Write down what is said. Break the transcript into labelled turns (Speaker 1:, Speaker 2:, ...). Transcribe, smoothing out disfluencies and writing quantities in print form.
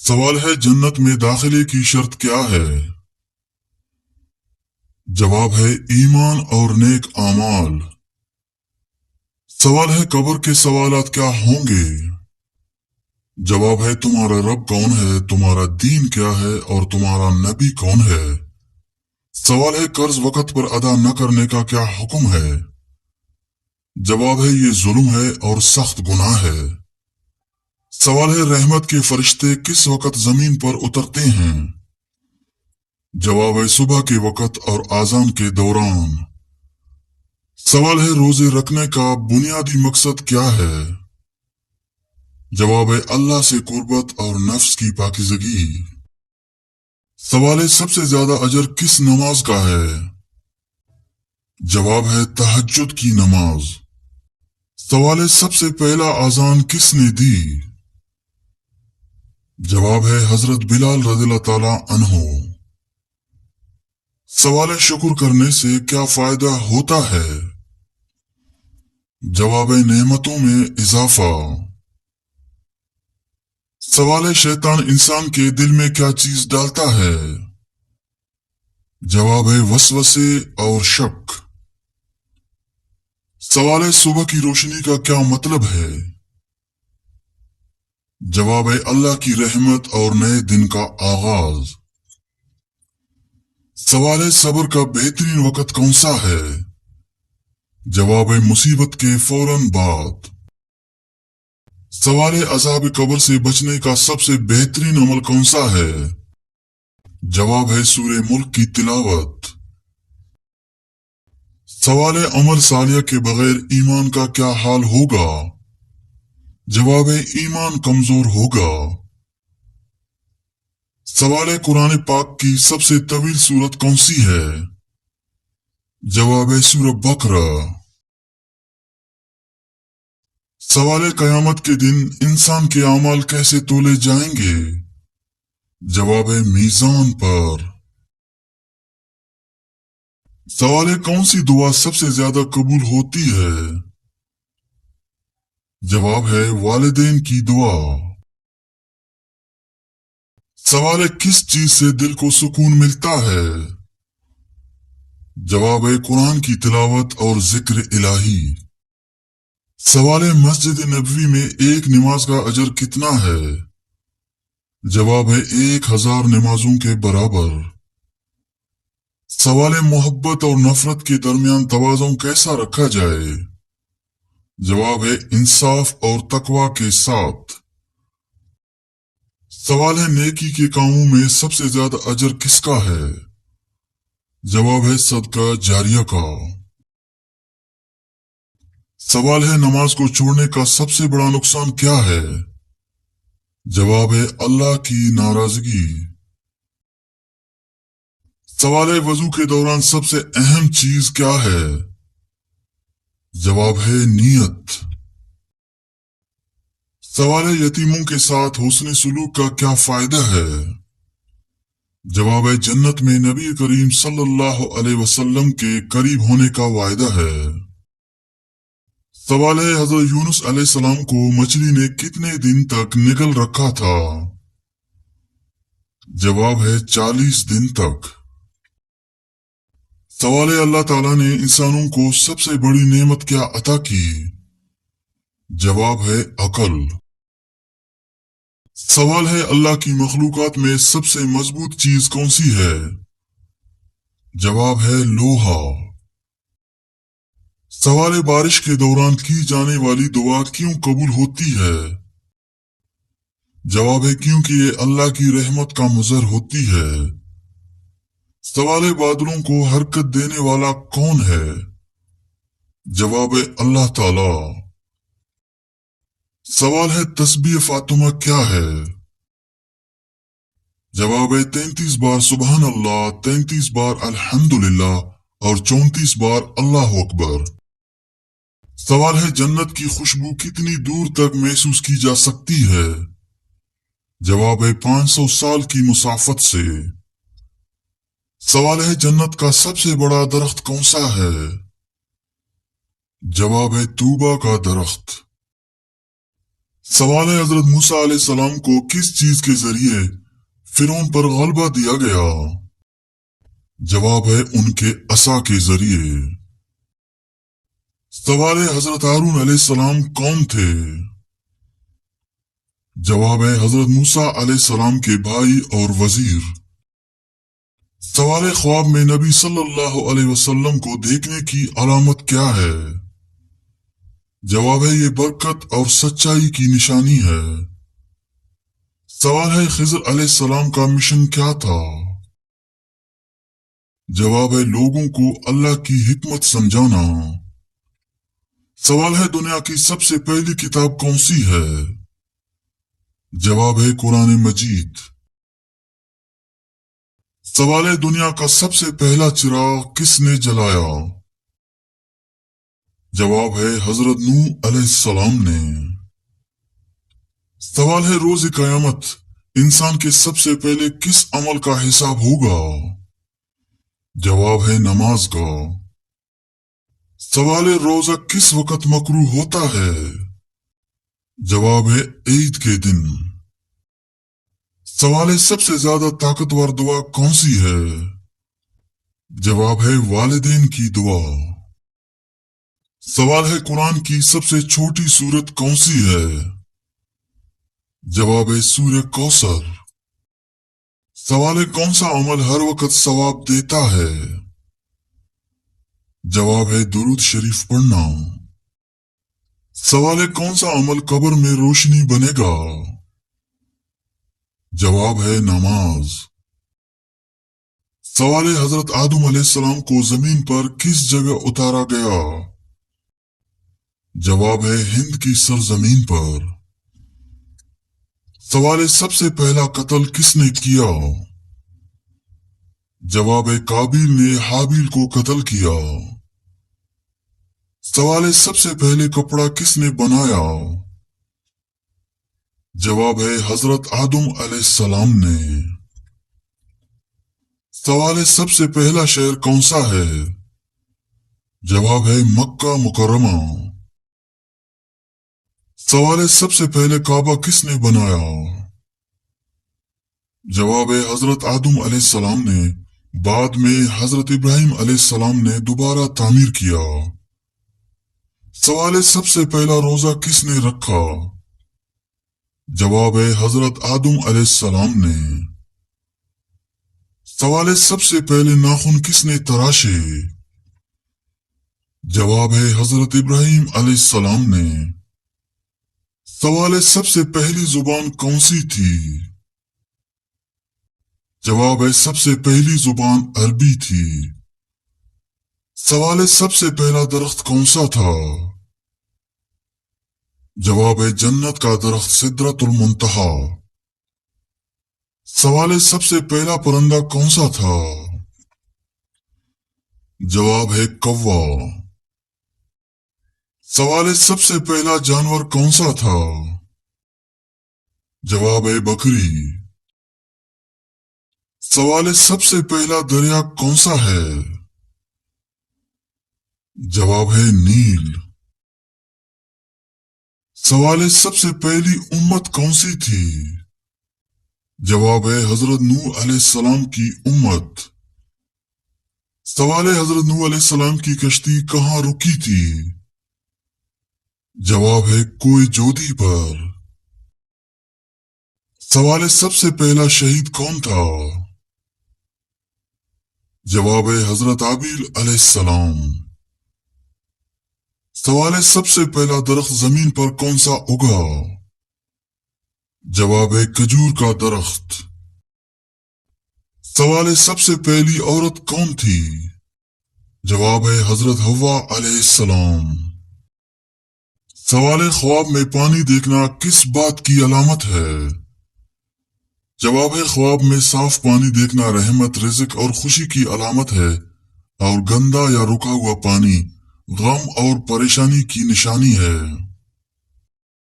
Speaker 1: سوال ہے جنت میں داخلے کی شرط کیا ہے؟ جواب ہے ایمان اور نیک اعمال۔ سوال ہے قبر کے سوالات کیا ہوں گے؟ جواب ہے تمہارا رب کون ہے، تمہارا دین کیا ہے اور تمہارا نبی کون ہے؟ سوال ہے قرض وقت پر ادا نہ کرنے کا کیا حکم ہے؟ جواب ہے یہ ظلم ہے اور سخت گناہ ہے۔ سوال ہے رحمت کے فرشتے کس وقت زمین پر اترتے ہیں؟ جواب ہے صبح کے وقت اور اذان کے دوران۔ سوال ہے روزے رکھنے کا بنیادی مقصد کیا ہے؟ جواب ہے اللہ سے قربت اور نفس کی پاکیزگی۔ سوال ہے سب سے زیادہ اجر کس نماز کا ہے؟ جواب ہے تہجد کی نماز۔ سوال ہے سب سے پہلا اذان کس نے دی؟ جواب ہے حضرت بلال رضی اللہ تعالی عنہ۔ سوال ہے شکر کرنے سے کیا فائدہ ہوتا ہے؟ جواب ہے نعمتوں میں اضافہ۔ سوال ہے شیطان انسان کے دل میں کیا چیز ڈالتا ہے؟ جواب ہے وسوسے اور شک۔ سوال ہے صبح کی روشنی کا کیا مطلب ہے؟ جواب ہے اللہ کی رحمت اور نئے دن کا آغاز۔ سوال ہے صبر کا بہترین وقت کون سا ہے؟ جواب ہے مصیبت کے فوراً بعد۔ سوال ہے عذاب قبر سے بچنے کا سب سے بہترین عمل کون سا ہے؟ جواب ہے سورہ ملک کی تلاوت۔ سوال ہے عمل صالح کے بغیر ایمان کا کیا حال ہوگا؟ جواب ہے ایمان کمزور ہوگا۔ سوال ہے قرآن پاک کی سب سے طویل سورت کون سی ہے؟ جواب ہے سورہ بقرہ۔ سوال ہے قیامت کے دن انسان کے اعمال کیسے تولے جائیں گے؟ جواب ہے میزان پر۔ سوال ہے کون سی دعا سب سے زیادہ قبول ہوتی ہے؟ جواب ہے والدین کی دعا۔ سوال ہے کس چیز سے دل کو سکون ملتا ہے؟ جواب ہے قرآن کی تلاوت اور ذکر الہی۔ سوال ہے مسجد نبوی میں ایک نماز کا اجر کتنا ہے؟ جواب ہے 1000 نمازوں کے برابر۔ سوال ہے محبت اور نفرت کے درمیان توازن کیسا رکھا جائے؟ جواب ہے انصاف اور تقوی کے ساتھ۔ سوال ہے نیکی کے کاموں میں سب سے زیادہ اجر کس کا ہے؟ جواب ہے صدقہ جاریہ کا۔ سوال ہے نماز کو چھوڑنے کا سب سے بڑا نقصان کیا ہے؟ جواب ہے اللہ کی ناراضگی۔ سوال ہے وضو کے دوران سب سے اہم چیز کیا ہے؟ جواب ہے نیت۔ سوال ہے یتیموں کے ساتھ حسن سلوک کا کیا فائدہ ہے؟ جواب ہے جنت میں نبی کریم صلی اللہ علیہ وسلم کے قریب ہونے کا وعدہ ہے۔ سوال ہے حضرت یونس علیہ السلام کو مچھلی نے کتنے دن تک نگل رکھا تھا؟ جواب ہے 40 دن تک۔ سوال ہے اللہ تعالیٰ نے انسانوں کو سب سے بڑی نعمت کیا عطا کی؟ جواب ہے عقل۔ سوال ہے اللہ کی مخلوقات میں سب سے مضبوط چیز کون سی ہے؟ جواب ہے لوہا۔ سوال ہے بارش کے دوران کی جانے والی دعا کیوں قبول ہوتی ہے؟ جواب ہے کیونکہ یہ اللہ کی رحمت کا مظہر ہوتی ہے۔ سوال ہے بادلوں کو حرکت دینے والا کون ہے؟ جواب ہے اللہ تعالی۔ سوال ہے تسبیح فاطمہ کیا ہے؟ جواب ہے 33 بار سبحان اللہ، 33 بار الحمدللہ اور 34 بار اللہ اکبر۔ سوال ہے جنت کی خوشبو کتنی دور تک محسوس کی جا سکتی ہے؟ جواب ہے 500 سال کی مسافت سے۔ سوال ہے جنت کا سب سے بڑا درخت کون سا ہے؟ جواب ہے طوبہ کا درخت۔ سوال ہے حضرت موسیٰ علیہ السلام کو کس چیز کے ذریعے فرعون پر غلبہ دیا گیا؟ جواب ہے ان کے عصا کے ذریعے۔ سوال ہے حضرت ہارون علیہ السلام کون تھے؟ جواب ہے حضرت موسیٰ علیہ السلام کے بھائی اور وزیر۔ سوال ہے خواب میں نبی صلی اللہ علیہ وسلم کو دیکھنے کی علامت کیا ہے؟ جواب ہے یہ برکت اور سچائی کی نشانی ہے۔ سوال ہے خضر علیہ السلام کا مشن کیا تھا؟ جواب ہے لوگوں کو اللہ کی حکمت سمجھانا۔ سوال ہے دنیا کی سب سے پہلی کتاب کون سی ہے؟ جواب ہے قرآن مجید۔ سوال ہے دنیا کا سب سے پہلا چراغ کس نے جلایا؟ جواب ہے حضرت نوح علیہ السلام نے۔ سوال ہے روز قیامت انسان کے سب سے پہلے کس عمل کا حساب ہوگا؟ جواب ہے نماز کا۔ سوال ہے روزہ کس وقت مکروہ ہوتا ہے؟ جواب ہے عید کے دن۔ سوال ہے سب سے زیادہ طاقتور دعا کون سی ہے؟ جواب ہے والدین کی دعا۔ سوال ہے قرآن کی سب سے چھوٹی سورت کون سی ہے؟ جواب ہے سورہ کوثر۔ سوال ہے کون سا عمل ہر وقت ثواب دیتا ہے؟ جواب ہے درود شریف پڑھنا۔ سوال ہے کون سا عمل قبر میں روشنی بنے گا؟ جواب ہے نماز۔ سوال ہے حضرت آدم علیہ السلام کو زمین پر کس جگہ اتارا گیا؟ جواب ہے ہند کی سرزمین پر۔ سوال ہے سب سے پہلا قتل کس نے کیا؟ جواب ہے قابیل نے حابیل کو قتل کیا۔ سوال ہے سب سے پہلے کپڑا کس نے بنایا؟ جواب ہے حضرت آدم علیہ السلام نے۔ سوال ہے سب سے پہلا شہر کون سا ہے؟ جواب ہے مکہ مکرمہ۔ سوال ہے سب سے پہلے کعبہ کس نے بنایا؟ جواب ہے حضرت آدم علیہ السلام نے۔ بعد میں حضرت ابراہیم علیہ السلام نے دوبارہ تعمیر کیا۔ سوال ہے سب سے پہلا روزہ کس نے رکھا؟ جواب ہے حضرت آدم علیہ السلام نے۔ سوال ہے سب سے پہلے ناخن کس نے تراشے؟ جواب ہے حضرت ابراہیم علیہ السلام نے۔ سوال ہے سب سے پہلی زبان کون سی تھی؟ جواب ہے سب سے پہلی زبان عربی تھی۔ سوال ہے سب سے پہلا درخت کون سا تھا؟ جواب ہے جنت کا درخت سدرۃ المنتہا۔ سوال ہے سب سے پہلا پرندہ کون سا تھا؟ جواب ہے کوا۔ سوال ہے سب سے پہلا جانور کون سا تھا؟ جواب ہے بکری۔ سوال ہے سب سے پہلا دریا کون سا ہے؟ جواب ہے نیل۔ سوال ہے سب سے پہلی امت کون سی تھی؟ جواب ہے حضرت نوح علیہ السلام کی امت۔ سوال ہے حضرت نوح علیہ السلام کی کشتی کہاں رکی تھی؟ جواب ہے کوئے جودی پر۔ سوال ہے سب سے پہلا شہید کون تھا؟ جواب ہے حضرت حابیل علیہ السلام۔ سوال ہے سب سے پہلا درخت زمین پر کون سا اگا؟ جواب ہے کھجور کا درخت۔ سوال ہے سب سے پہلی عورت کون تھی؟ جواب ہے حضرت حوا علیہ السلام۔ سوال ہے خواب میں پانی دیکھنا کس بات کی علامت ہے؟ جواب ہے خواب میں صاف پانی دیکھنا رحمت، رزق اور خوشی کی علامت ہے، اور گندا یا رکا ہوا پانی غم اور پریشانی کی نشانی ہے۔